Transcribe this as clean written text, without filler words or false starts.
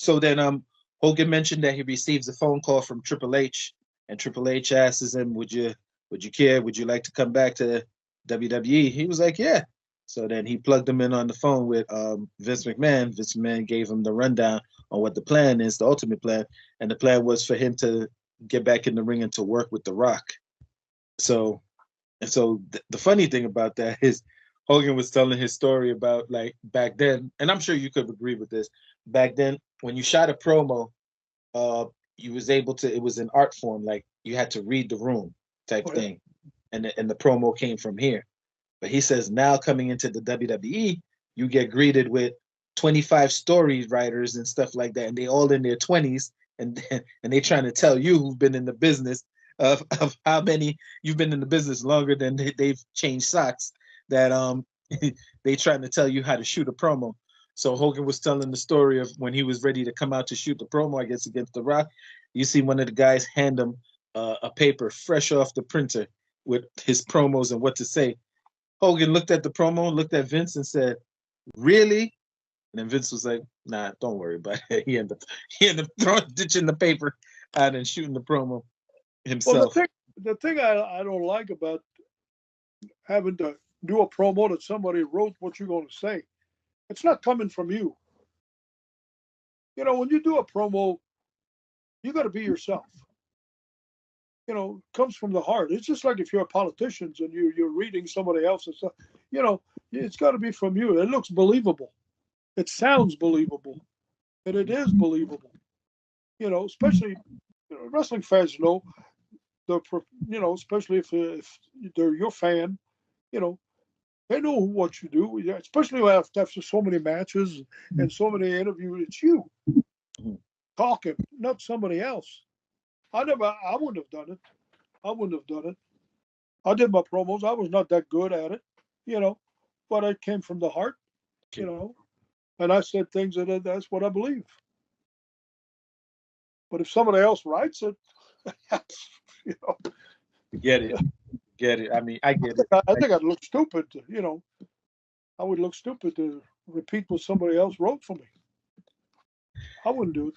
So then Hogan mentioned that he receives a phone call from Triple H, and Triple H asks him, would you care? Would you like to come back to WWE? He was like, yeah. So then he plugged him in on the phone with Vince McMahon. Vince McMahon gave him the rundown on what the plan is, the ultimate plan, and the plan was for him to get back in the ring and to work with The Rock. So, the funny thing about that is Hogan was telling his story about like back then, and I'm sure you could agree with this. Back then, when you shot a promo, you was able to. It was an art form, like you had to read the room type thing, and the promo came from here. But he says now coming into the WWE, you get greeted with 25 story writers and stuff like that, and they all in their 20s, and they trying to tell you who've been in the business of how many you've been in the business longer than they've changed socks. That they trying to tell you how to shoot a promo. So Hogan was telling the story of when he was ready to come out to shoot the promo, I guess against The Rock. You see one of the guys hand him a paper fresh off the printer with his promos and what to say. Hogan looked at the promo, looked at Vince, and said, "Really?" And then Vince was like, "Nah, don't worry about it." He ended up ditching the paper out and shooting the promo himself. Well, the thing I don't like about having to do a promo that somebody wrote what you're going to say, it's not coming from you. You know, when you do a promo, you got to be yourself. You know, it comes from the heart. It's just like if you're a politician and you're reading somebody else's stuff. You know, it's got to be from you. It looks believable. It sounds believable, and it is believable. You know, especially wrestling fans know especially if they're your fan, you know, they know what you do. Especially after so many matches and so many interviews, it's you talking, not somebody else. I wouldn't have done it. I wouldn't have done it. I did my promos. I was not that good at it, you know, but it came from the heart, you know, and I said things that's what I believe. But if somebody else writes it, you know, Get it. I mean, I get it. I think I'd look stupid, you know. I would look stupid to repeat what somebody else wrote for me. I wouldn't do it.